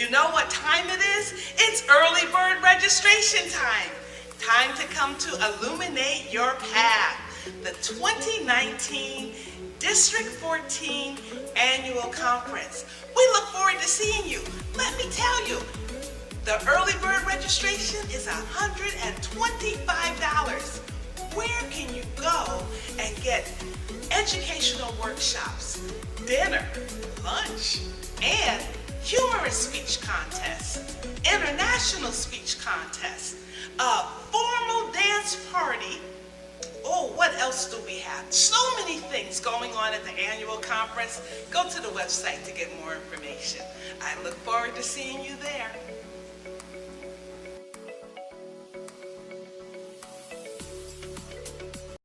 You know what time it is? It's early bird registration time. Time to come to illuminate your path. The 2019 District 14 Annual Conference. We look forward to seeing you. Let me tell you, the early bird registration is $125. Where can you go and get educational workshops, dinner, lunch, and humorous speech contests, international speech contests, a formal dance party. Oh, what else do we have? So many things going on at the annual conference. Go to the website to get more information. I look forward to seeing you there.